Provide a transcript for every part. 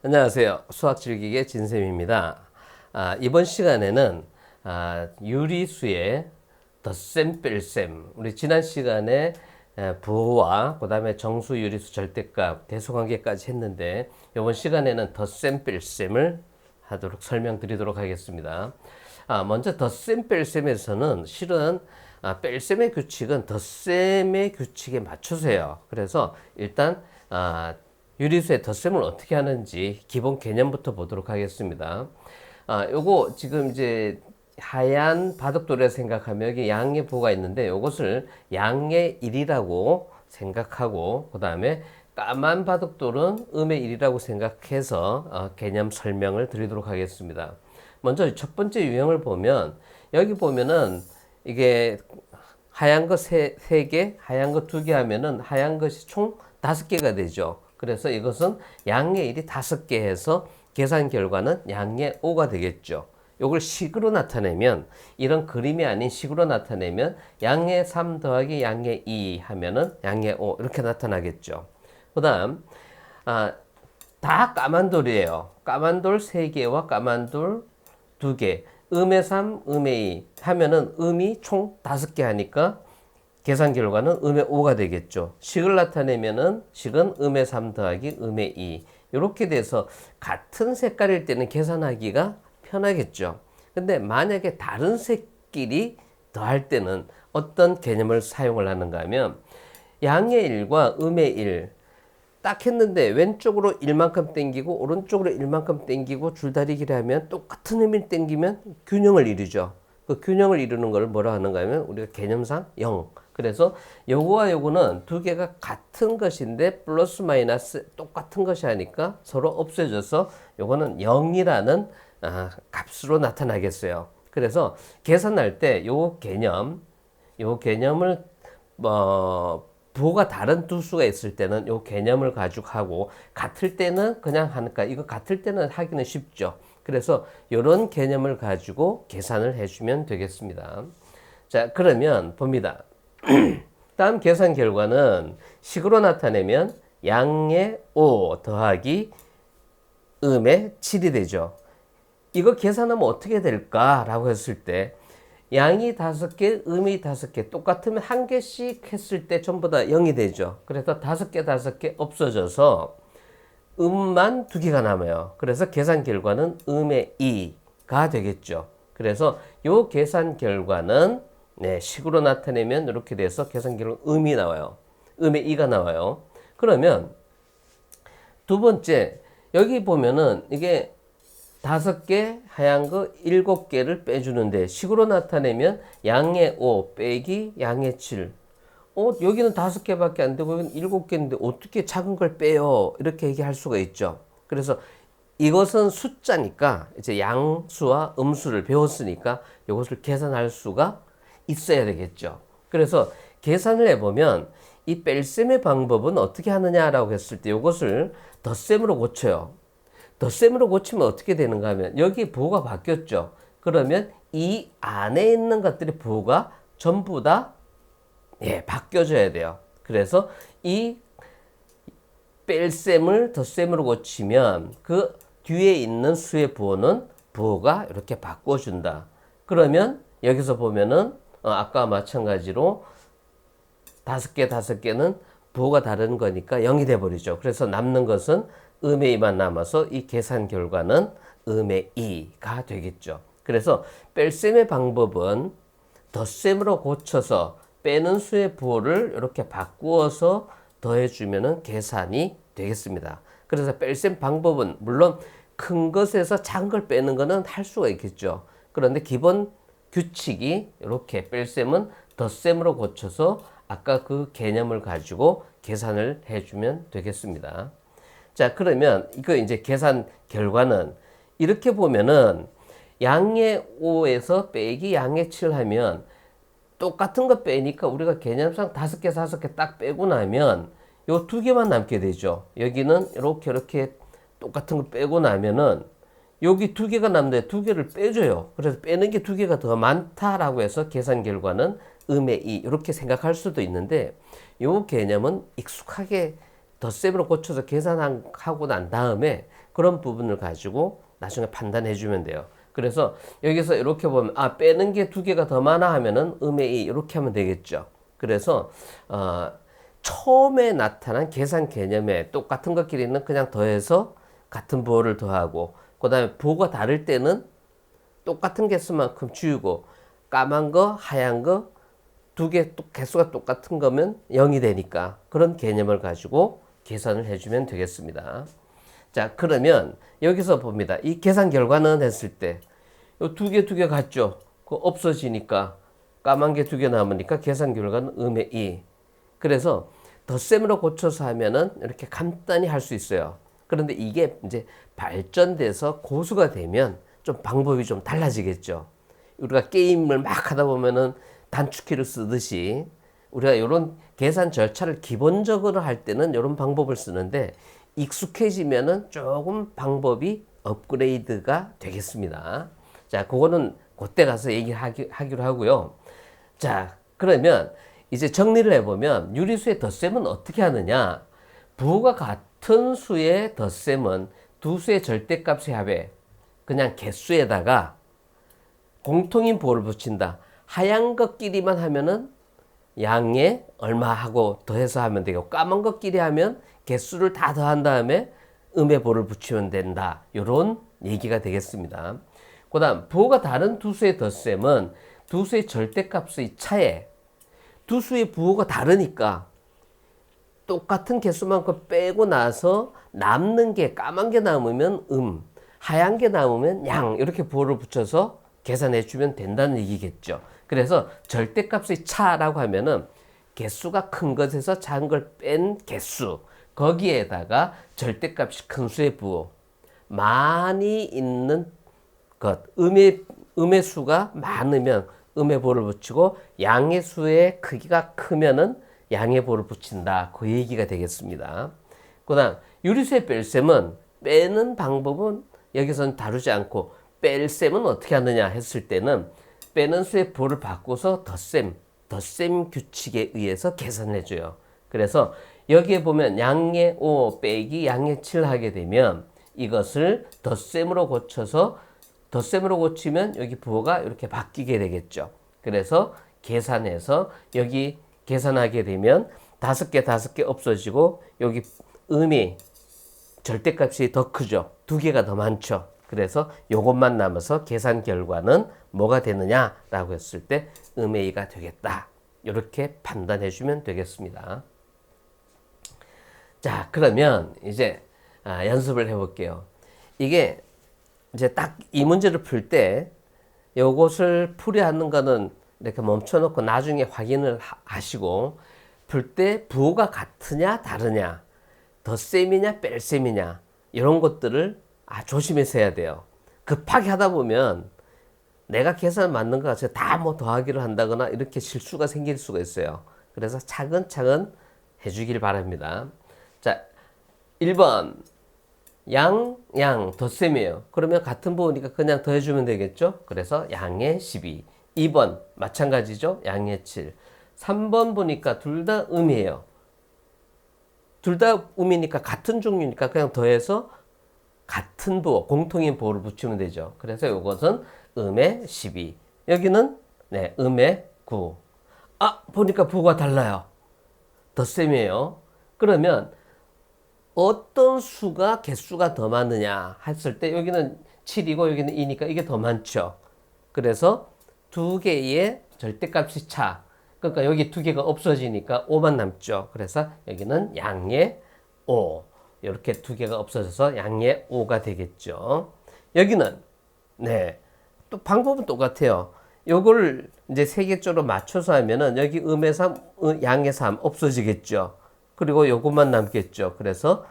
안녕하세요. 수학 즐기기의 진쌤입니다. 이번 시간에는 유리수의 덧셈 뺄셈, 우리 지난 시간에 부호와 그 다음에 정수, 유리수, 절대값, 대소관계까지 했는데 이번 시간에는 덧셈 뺄셈을 설명드리도록 하겠습니다. 먼저 덧셈 뺄셈에서는 실은 뺄셈의 규칙은 덧셈의 규칙에 맞추세요. 그래서 일단 유리수의 덧셈을 어떻게 하는지 기본 개념부터 보도록 하겠습니다. 요거 지금 이제 하얀 바둑돌이라 생각하면 여기 양의 부호가 있는데 요것을 양의 1이라고 생각하고 그 다음에 까만 바둑돌은 음의 1이라고 생각해서 개념 설명을 드리도록 하겠습니다. 먼저 첫 번째 유형을 보면 여기 보면은 이게 하얀 거 3개, 하얀 거 2개 하면은 하얀 것이 총 5개가 되죠. 그래서 이것은 양의 1이 5개 해서 계산 결과는 양의 5가 되겠죠. 이걸 식으로 나타내면 이런 그림이 아닌 식으로 나타내면 양의 3 더하기 양의 2 하면은 양의 5 이렇게 나타나겠죠. 그 다음 다 까만 돌이에요. 까만 돌 3개와 까만 돌 2개 음의 3, 음의 2 하면은 음이 총 5개 하니까 계산 결과는 음의 5가 되겠죠. 식을 나타내면은 식은 음의 3 더하기 음의 2 이렇게 돼서 같은 색깔일 때는 계산하기가 편하겠죠. 근데 만약에 다른 색끼리 더할 때는 어떤 개념을 사용을 하는가 하면 양의 1과 음의 1 딱 했는데 왼쪽으로 1만큼 땡기고 오른쪽으로 1만큼 땡기고 줄다리기를 하면 똑같은 의미를 땡기면 균형을 이루죠. 그 균형을 이루는 걸 뭐라 하는가 하면 우리가 개념상 0. 그래서 요거와 요거는 두 개가 같은 것인데 플러스 마이너스 똑같은 것이 하니까 서로 없어져서 요거는 0이라는 값으로 나타나겠어요. 그래서 계산할 때 요 개념을 부호가 다른 두 수가 있을 때는 요 개념을 가지고 하고 같을 때는 그냥 하니까 이거 같을 때는 하기는 쉽죠. 그래서 이런 개념을 가지고 계산을 해주면 되겠습니다. 자, 그러면 봅니다. 다음 계산 결과는 식으로 나타내면 양의 5 더하기 음의 7이 되죠. 이거 계산하면 어떻게 될까라고 했을 때 양이 5개, 음이 5개 똑같으면 한 개씩 했을 때 전부 다 0이 되죠. 그래서 5개 없어져서 음만 2개가 남아요. 그래서 계산 결과는 음의 2가 되겠죠. 그래서 이 계산 결과는 식으로 나타내면 이렇게 돼서 계산 결과 음이 나와요. 음의 2가 나와요. 그러면 두 번째 여기 보면은 이게 5개 하얀 거 7개를 빼주는데 식으로 나타내면 양의 5 빼기 양의 7. 여기는 5개밖에 안 되고 여기는 7개인데 어떻게 작은 걸 빼요? 이렇게 얘기할 수가 있죠. 그래서 이것은 숫자니까 이제 양수와 음수를 배웠으니까 이것을 계산할 수가 있어야 되겠죠. 그래서 계산을 해보면 이 뺄셈의 방법은 어떻게 하느냐라고 했을 때 이것을 덧셈으로 고쳐요. 덧셈으로 고치면 어떻게 되는가 하면 여기 부호가 바뀌었죠. 그러면 이 안에 있는 것들이 부호가 전부 다 바뀌어져야 돼요. 그래서 이 뺄셈을 덧셈으로 고치면 그 뒤에 있는 수의 부호는 부호가 이렇게 바꿔준다. 그러면 여기서 보면은 아까 마찬가지로 5개는 부호가 다른 거니까 0이 돼버리죠. 그래서 남는 것은 음의 2만 남아서 이 계산 결과는 음의 2가 되겠죠. 그래서 뺄셈의 방법은 덧셈으로 고쳐서 빼는 수의 부호를 이렇게 바꾸어서 더해주면 계산이 되겠습니다. 그래서 뺄셈 방법은 물론 큰 것에서 작은 걸 빼는 거는 할 수가 있겠죠. 그런데 기본 규칙이 이렇게 뺄셈은 덧셈으로 고쳐서 아까 그 개념을 가지고 계산을 해주면 되겠습니다. 자, 그러면 이거 이제 계산 결과는 이렇게 보면은 양의 5에서 빼기 양의 7 하면 똑같은 거 빼니까 우리가 개념상 5개 딱 빼고 나면 요 2개만 남게 되죠. 여기는 이렇게 똑같은 거 빼고 나면은 여기 2개가 남는데 2개를 빼줘요. 그래서 빼는 게 2개가 더 많다라고 해서 계산 결과는 음의 2 이렇게 생각할 수도 있는데 요 개념은 익숙하게 덧셈으로 고쳐서 계산하고 난 다음에 그런 부분을 가지고 나중에 판단해 주면 돼요. 그래서 여기서 이렇게 보면 빼는 게 두 개가 더 많아 하면은 음의 2 이렇게 하면 되겠죠. 그래서 처음에 나타난 계산 개념에 똑같은 것끼리는 그냥 더해서 같은 부호를 더하고, 그 다음에 부호가 다를 때는 똑같은 개수만큼 지우고, 까만 거 하얀 거 두 개 개수가 똑같은 거면 0이 되니까 그런 개념을 가지고 계산을 해주면 되겠습니다. 자, 그러면 여기서 봅니다. 이 계산 결과는 했을 때 두 개 같죠? 그 없어지니까 까만 게 두 개 남으니까 계산 결과는 음의 2. 그래서 덧셈으로 고쳐서 하면은 이렇게 간단히 할 수 있어요. 그런데 이게 이제 발전돼서 고수가 되면 좀 방법이 좀 달라지겠죠. 우리가 게임을 막 하다 보면은 단축키를 쓰듯이 우리가 이런 계산 절차를 기본적으로 할 때는 이런 방법을 쓰는데, 익숙해지면은 조금 방법이 업그레이드가 되겠습니다. 자, 그거는 그때 가서 얘기하기로 하고요. 자, 그러면 이제 정리를 해보면 유리수의 덧셈은 어떻게 하느냐. 부호가 같은 수의 덧셈은 두 수의 절대값의 합에 그냥 개수에다가 공통인 부호를 붙인다. 하얀 것끼리만 하면은 양에 얼마 하고 더해서 하면 되고, 까만 것끼리 하면 개수를 다 더한 다음에 음의 부호를 붙이면 된다. 이런 얘기가 되겠습니다. 그 다음 부호가 다른 두 수의 덧셈은 두 수의 절대값의 차에 두 수의 부호가 다르니까 똑같은 개수만큼 빼고 나서 남는 게 까만 게 남으면 하얀 게 남으면 양, 이렇게 부호를 붙여서 계산해 주면 된다는 얘기겠죠. 그래서 절대값의 차라고 하면은 개수가 큰 것에서 작은 걸 뺀 개수, 거기에다가 절대값이 큰 수의 부호, 많이 있는 것, 음의 수가 많으면 음의 부호를 붙이고, 양의 수의 크기가 크면은 양의 부호를 붙인다. 그 얘기가 되겠습니다. 그 다음 유리수의 뺄셈은 빼는 방법은 여기서는 다루지 않고, 뺄셈은 어떻게 하느냐 했을 때는 빼는 수의 부호를 바꿔서 덧셈 규칙에 의해서 계산을 해줘요. 그래서 여기에 보면 양의 5 빼기 양의 7 하게 되면 이것을 덧셈으로 고치면 여기 부호가 이렇게 바뀌게 되겠죠. 그래서 계산해서 여기 계산하게 되면 5개 없어지고, 여기 음이 절대값이 더 크죠. 2개가 더 많죠. 그래서 이것만 남아서 계산 결과는 뭐가 되느냐라고 했을 때 음의 2가 되겠다. 이렇게 판단해 주면 되겠습니다. 자, 그러면 이제 연습을 해볼게요. 이게 이제 딱 이 문제를 풀 때 요것을 풀이 하는 거는 이렇게 멈춰놓고 나중에 확인을 하시고, 풀 때 부호가 같으냐 다르냐, 덧셈이냐 뺄셈이냐, 이런 것들을 조심해서 해야 돼요. 급하게 하다 보면 내가 계산 맞는 것 같아서 다 뭐 더하기를 한다거나 이렇게 실수가 생길 수가 있어요. 그래서 차근차근 해주길 바랍니다. 자, 1번 양 덧셈이에요. 그러면 같은 부호니까 그냥 더해주면 되겠죠. 그래서 양의 12. 2번 마찬가지죠. 양의 7. 3번 보니까 둘 다 음이에요. 둘 다 음이니까 같은 종류니까 그냥 더해서 같은 부호, 공통인 부호를 붙이면 되죠. 그래서 이것은 음의 12. 여기는 음의 9. 보니까 부호가 달라요. 덧셈이에요. 그러면 어떤 수가 개수가 더 많느냐 했을 때 여기는 7이고 여기는 2니까 이게 더 많죠. 그래서 두 개의 절대값이 차. 그러니까 여기 두 개가 없어지니까 5만 남죠. 그래서 여기는 양의 5. 이렇게 두 개가 없어져서 양의 5가 되겠죠. 여기는 또 방법은 똑같아요. 요걸 이제 세 개조로 맞춰서 하면은 여기 음의 3, 양의 3 없어지겠죠. 그리고 요것만 남겠죠. 그래서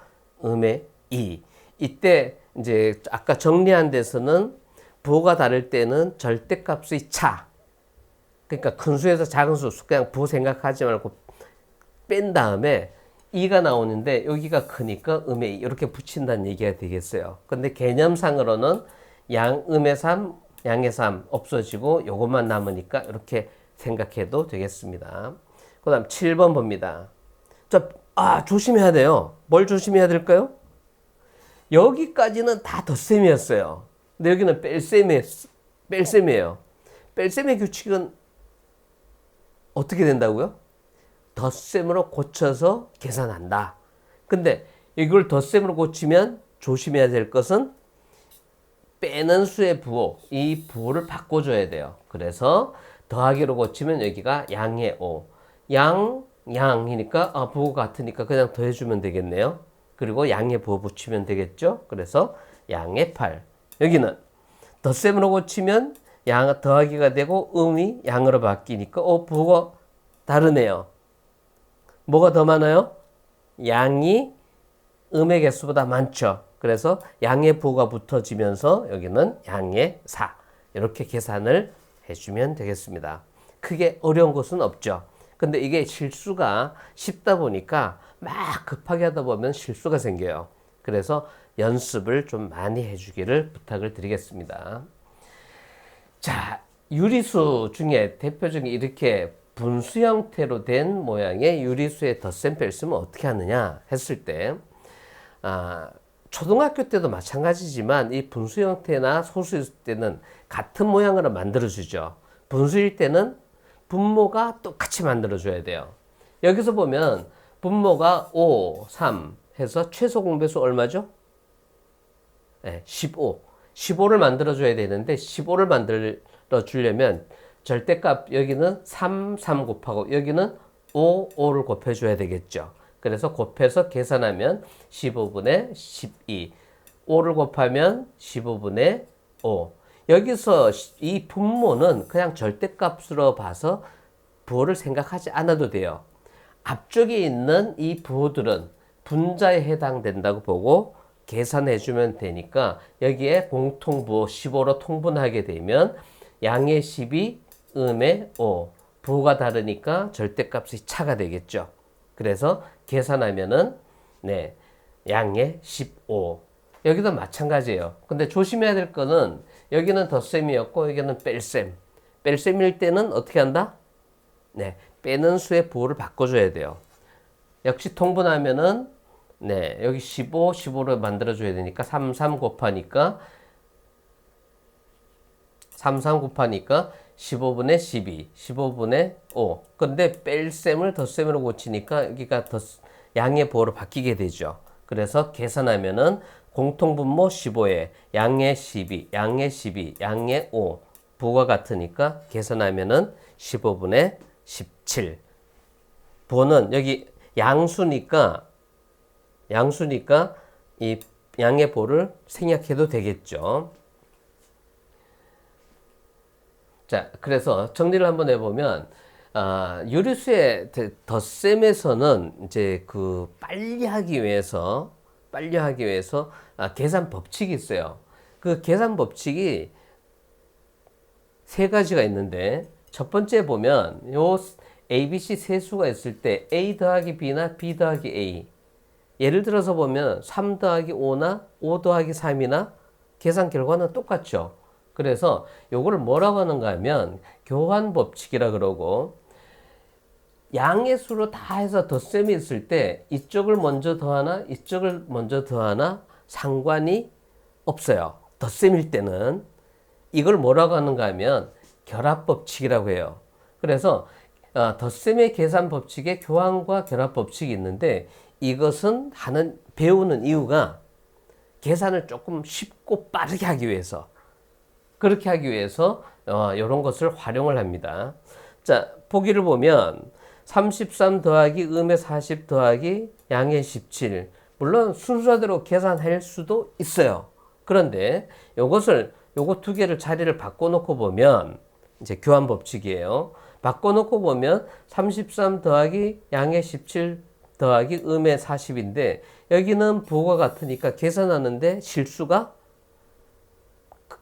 음의 2. 이때 이제 아까 정리한 데서는 부호가 다를 때는 절대값의 차. 그러니까 큰 수에서 작은 수, 그냥 부호 생각하지 말고 뺀 다음에 2가 나오는데 여기가 크니까 음의 2 이렇게 붙인다는 얘기가 되겠어요. 근데 개념상으로는 음의 3, 양의 3 없어지고 요것만 남으니까 이렇게 생각해도 되겠습니다. 그 다음 7번 봅니다. 조심해야 돼요. 뭘 조심해야 될까요? 여기까지는 다 덧셈이었어요. 근데 여기는 뺄셈이에요. 뺄셈의 규칙은 어떻게 된다고요? 덧셈으로 고쳐서 계산한다. 근데 이걸 덧셈으로 고치면 조심해야 될 것은 빼는 수의 부호, 이 부호를 바꿔줘야 돼요. 그래서 더하기로 고치면 여기가 양의 5. 양이니까 부호가 같으니까 그냥 더해주면 되겠네요. 그리고 양의 부호 붙이면 되겠죠. 그래서 양의 8. 여기는 덧셈으로 고치면 양 더하기가 되고 음이 양으로 바뀌니까 부호가 다르네요. 뭐가 더 많아요? 양이 음의 개수보다 많죠. 그래서 양의 부호가 붙어지면서 여기는 양의 4. 이렇게 계산을 해주면 되겠습니다. 크게 어려운 것은 없죠. 근데 이게 실수가 쉽다 보니까 막 급하게 하다 보면 실수가 생겨요. 그래서 연습을 좀 많이 해주기를 부탁을 드리겠습니다. 자, 유리수 중에 대표적인 이렇게 분수 형태로 된 모양의 유리수의 덧셈 뺄셈은 어떻게 하느냐 했을 때 초등학교 때도 마찬가지지만 이 분수 형태나 소수일 때는 같은 모양으로 만들어주죠. 분수일 때는 분모가 똑같이 만들어줘야 돼요. 여기서 보면 분모가 5, 3 해서 최소 공배수 얼마죠? 네, 15. 15를 만들어줘야 되는데 15를 만들어주려면 절대값 여기는 3, 3 곱하고 여기는 5, 5를 곱해줘야 되겠죠. 그래서 곱해서 계산하면 15분의 12. 5를 곱하면 15분의 5. 여기서 이 분모는 그냥 절대값으로 봐서 부호를 생각하지 않아도 돼요. 앞쪽에 있는 이 부호들은 분자에 해당된다고 보고 계산해 주면 되니까 여기에 공통부호 15로 통분하게 되면 양의 12, 음의 5. 부호가 다르니까 절대값이 차가 되겠죠. 그래서 계산하면은 양의 15. 여기도 마찬가지예요. 근데 조심해야 될 거는 여기는 덧셈이었고 여기는 뺄셈. 뺄셈일 때는 어떻게 한다? 빼는 수의 부호를 바꿔줘야 돼요. 역시 통분하면은 여기 15, 15를 만들어줘야 되니까 3, 3 곱하니까 15분의 12, 15분의 5. 근데 뺄셈을 덧셈으로 고치니까 여기가 양의 부호로 바뀌게 되죠. 그래서 계산하면은 공통분모 15에 양의 12, 양의 12, 양의 5 부호가 같으니까 계산하면은 15분의 17. 부호는 여기 양수니까 이 양의 부호를 생략해도 되겠죠. 자, 그래서 정리를 한번 해보면 유리수의 덧셈에서는 이제 그 빨리 하기 위해서 계산 법칙이 있어요. 그 계산 법칙이 세 가지가 있는데 첫 번째 보면 요 ABC 세 수가 있을 때 A 더하기 B나 B 더하기 A. 예를 들어서 보면 3 더하기 5나 5 더하기 3이나 계산 결과는 똑같죠. 그래서 요거를 뭐라고 하는가 하면 교환 법칙이라 그러고 양의 수로 다 해서 덧셈이 있을 때 이쪽을 먼저 더하나 이쪽을 먼저 더하나 상관이 없어요. 덧셈일 때는 이걸 뭐라고 하는가 하면 결합 법칙이라고 해요. 그래서 덧셈의 계산 법칙에 교환과 결합 법칙이 있는데 이것은 배우는 이유가 계산을 조금 쉽고 빠르게 하기 위해서 그렇게 하기 위해서 이런 것을 활용을 합니다. 자, 보기를 보면 33 더하기 음의 40 더하기 양의 17. 물론 순서대로 계산할 수도 있어요. 그런데 요거 두 개를 자리를 바꿔놓고 보면 이제 교환 법칙이에요. 바꿔놓고 보면 33 더하기 양의 17 더하기 음의 40인데 여기는 부호가 같으니까 계산하는데 실수가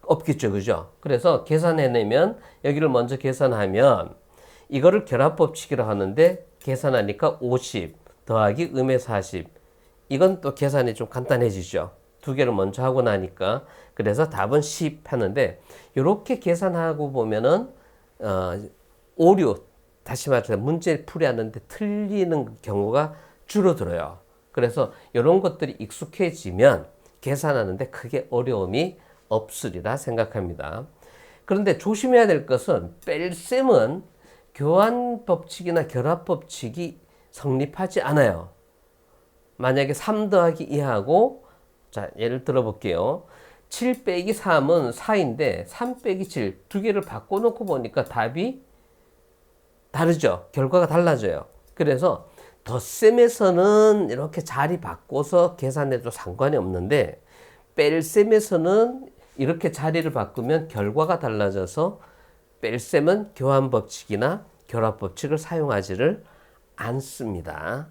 없겠죠. 그죠? 그래서 계산해내면 여기를 먼저 계산하면 이거를 결합법칙이라고 하는데 계산하니까 50 더하기 음의 40. 이건 또 계산이 좀 간단해지죠. 두 개를 먼저 하고 나니까. 그래서 답은 10 하는데 이렇게 계산하고 보면은 오류 다시 말해서 문제를 풀이하는데 틀리는 경우가 줄어들어요. 그래서 이런 것들이 익숙해지면 계산하는데 크게 어려움이 없으리라 생각합니다. 그런데 조심해야 될 것은 뺄셈은 교환 법칙이나 결합 법칙이 성립하지 않아요. 만약에 3 더하기 2하고 자 예를 들어 볼게요. 7 빼기 3은 4인데 3 빼기 7 두 개를 바꿔놓고 보니까 답이 다르죠. 결과가 달라져요. 그래서 덧셈에서는 이렇게 자리 바꿔서 계산해도 상관이 없는데 뺄셈에서는 이렇게 자리를 바꾸면 결과가 달라져서 뺄셈은 교환 법칙이나 결합 법칙을 사용하지를 않습니다.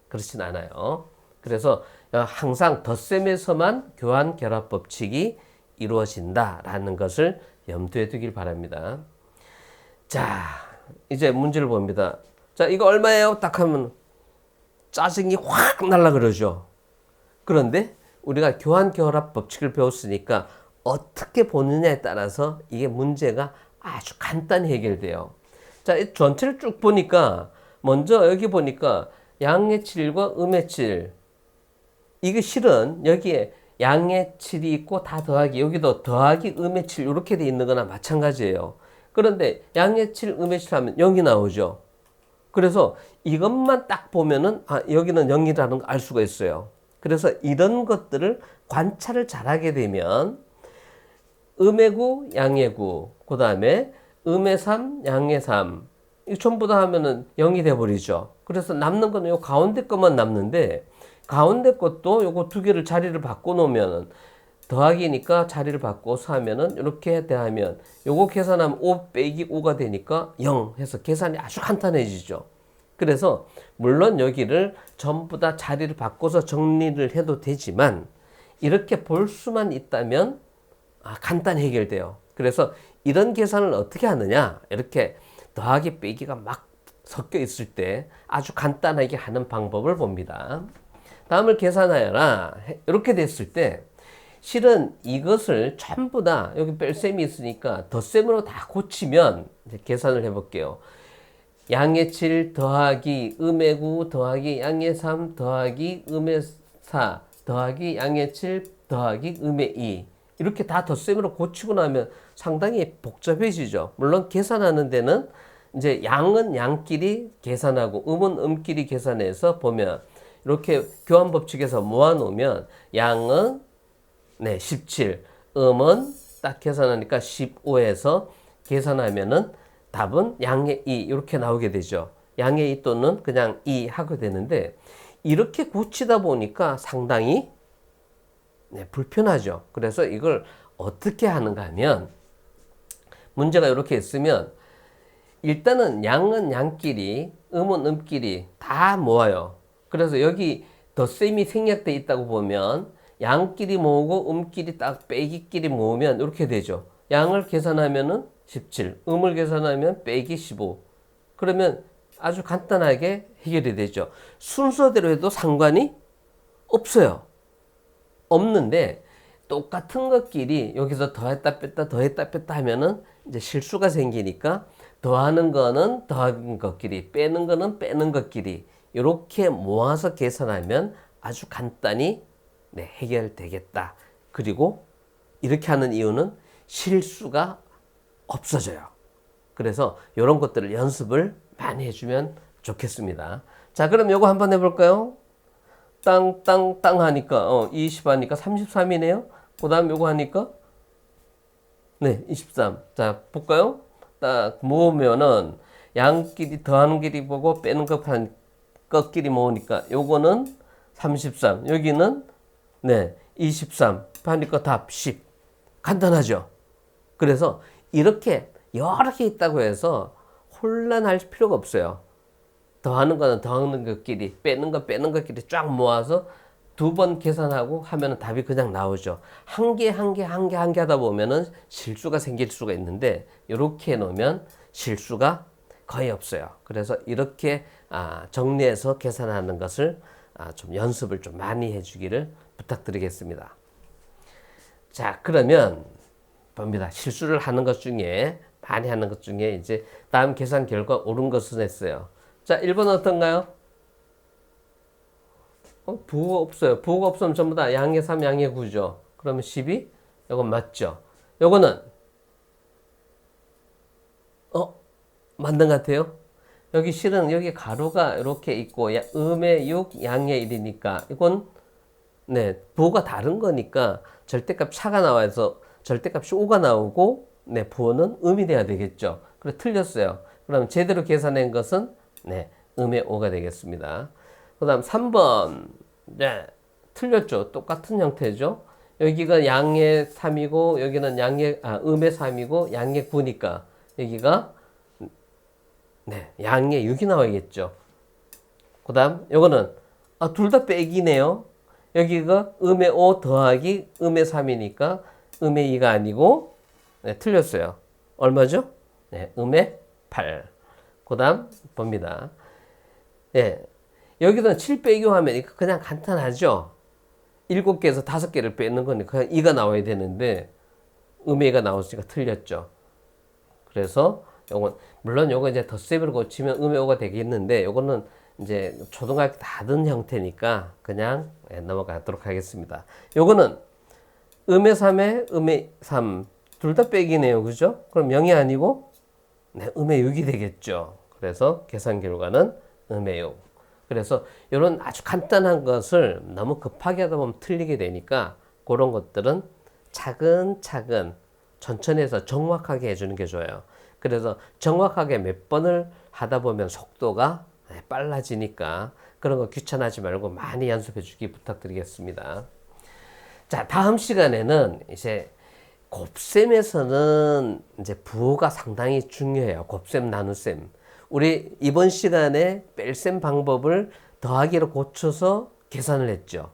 그렇진 않아요. 그래서 항상 덧셈에서만 교환 결합 법칙이 이루어진다라는 것을 염두에 두길 바랍니다. 자, 이제 문제를 봅니다. 자, 이거 얼마예요? 딱 하면 짜증이 확 날라 그러죠. 그런데 우리가 교환 결합 법칙을 배웠으니까 어떻게 보느냐에 따라서 이게 문제가 아주 간단히 해결돼요. 자, 이 전체를 쭉 보니까 먼저 여기 보니까 양의 7과 음의 7 이게 실은 여기에 양의 7이 있고 다 더하기 여기도 더하기 음의 7 이렇게 돼 있는 거나 마찬가지예요. 그런데 양의 7, 음의 7 하면 0이 나오죠. 그래서 이것만 딱 보면은 여기는 0이라는 걸 알 수가 있어요. 그래서 이런 것들을 관찰을 잘하게 되면 음의 9, 양의 9, 그 다음에 음의 3, 양의 3 이 전부 다 하면은 0이 돼버리죠. 그래서 남는 거는 요 가운데 것만 남는데 가운데 것도 요거 두 개를 자리를 바꿔 놓으면 더하기니까 자리를 바꿔서 하면은 이렇게 대하면 요거 계산하면 5 빼기 5가 되니까 0 해서 계산이 아주 간단해지죠. 그래서 물론 여기를 전부 다 자리를 바꿔서 정리를 해도 되지만 이렇게 볼 수만 있다면 간단히 해결돼요. 그래서 이런 계산을 어떻게 하느냐 이렇게 더하기 빼기가 막 섞여 있을 때 아주 간단하게 하는 방법을 봅니다. 다음을 계산하여라 이렇게 됐을 때 실은 이것을 전부 다 여기 뺄셈이 있으니까 덧셈으로 다 고치면 이제 계산을 해볼게요. 양의 7 더하기 음의 9 더하기 양의 3 더하기 음의 4 더하기 양의 7 더하기 음의 2 이렇게 다 덧셈으로 고치고 나면 상당히 복잡해지죠. 물론 계산하는 데는 이제 양은 양끼리 계산하고 음은 음끼리 계산해서 보면 이렇게 교환 법칙에서 모아놓으면 양은 17, 음은 딱 계산하니까 15에서 계산하면은 답은 양의 2 이렇게 나오게 되죠. 양의 2 또는 그냥 2 하게 되는데 이렇게 고치다 보니까 상당히 불편하죠. 그래서 이걸 어떻게 하는가 하면 문제가 이렇게 있으면 일단은 양은 양끼리 음은 음끼리 다 모아요. 그래서 여기 덧셈이 생략되어 있다고 보면 양끼리 모으고 음끼리 딱 빼기끼리 모으면 이렇게 되죠. 양을 계산하면은 17, 음을 계산하면 빼기 15. 그러면 아주 간단하게 해결이 되죠. 순서대로 해도 상관이 없어요. 없는데 똑같은 것끼리 여기서 더했다 뺐다 더했다 뺐다 하면은 이제 실수가 생기니까 더하는 거는 더하는 것끼리 빼는 거는 빼는 것끼리 이렇게 모아서 계산하면 아주 간단히 해결되겠다. 그리고 이렇게 하는 이유는 실수가 없어져요. 그래서 이런 것들을 연습을 많이 해주면 좋겠습니다. 자, 그럼 요거 한번 해볼까요? 땅 하니까 20 하니까 33이네요. 그 다음 요거 하니까 23. 자, 볼까요? 딱 모으면은 양끼리 더하는 길이 보고 빼는 것끼리 모으니까 요거는 33. 여기는 23. 하니까 답 10. 간단하죠? 그래서 이렇게 여러 개 있다고 해서 혼란할 필요가 없어요. 더하는 거는 더하는 것끼리, 빼는 거 빼는 것끼리 쫙 모아서 두 번 계산하고 하면 답이 그냥 나오죠. 한 개 하다 보면은 실수가 생길 수가 있는데 이렇게 해놓으면 실수가 거의 없어요. 그래서 이렇게 정리해서 계산하는 것을 좀 연습을 좀 많이 해주기를 부탁드리겠습니다. 자, 그러면 봅니다. 실수를 하는 것 중에 많이 하는 것 중에 이제 다음 계산 결과 옳은 것은 했어요. 자, 1번 어떤가요? 부호가 없어요. 부호가 없으면 전부 다 양의 3, 양의 9죠. 그러면 12? 이건 맞죠. 요거는 맞는 것 같아요. 여기 실은 여기 가로가 이렇게 있고 음의 6, 양의 1이니까 이건 네, 부호가 다른 거니까 절대값 차가 나와서 절대값이 5가 나오고 네, 부호는 음이 돼야 되겠죠. 그래 틀렸어요. 그럼 제대로 계산한 것은 네, 음의 5가 되겠습니다. 그다음 3번. 네. 틀렸죠. 똑같은 형태죠. 여기가 양의 3이고 여기는 음의 3이고 양의 9니까 여기가 네, 양의 6이 나와야겠죠. 그다음 요거는 둘 다 빼기네요. 여기가 음의 5 더하기 음의 3이니까 음의 2가 아니고 네, 틀렸어요. 얼마죠? 네, 음의 8. 그다음 봅니다. 예. 여기는 7 빼기 하면 그냥 간단하죠. 7개에서 5개를 빼는 거니까 그냥 2가 나와야 되는데 음의 2가 나왔으니까 틀렸죠. 그래서 요건 물론 요거 이제 덧셈으로 고치면 음의 5가 되겠는데 요거는 이제 초등학교 다 하던 형태니까 그냥 넘어가도록 하겠습니다. 요거는 음의 3에 음의 3 둘 다 빼기네요. 그죠? 그럼 0이 아니고 네, 음의 6이 되겠죠. 그래서 계산 결과는 음의 6. 그래서 이런 아주 간단한 것을 너무 급하게 하다 보면 틀리게 되니까 그런 것들은 차근차근 천천히 해서 정확하게 해주는 게 좋아요. 그래서 정확하게 몇 번을 하다 보면 속도가 빨라지니까 그런 거 귀찮아하지 말고 많이 연습해 주기 부탁드리겠습니다. 자, 다음 시간에는 이제 곱셈에서는 이제 부호가 상당히 중요해요. 곱셈, 나눗셈. 우리 이번 시간에 뺄셈 방법을 더하기로 고쳐서 계산을 했죠.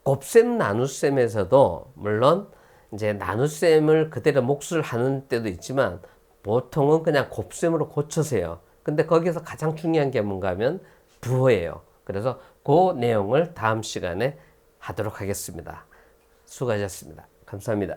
곱셈, 나눗셈에서도 물론 이제 나눗셈을 그대로 몫을 하는 때도 있지만 보통은 그냥 곱셈으로 고쳐세요. 근데 거기서 가장 중요한 게 뭔가 하면 부호예요. 그래서 그 내용을 다음 시간에 하도록 하겠습니다. 수고하셨습니다. 감사합니다.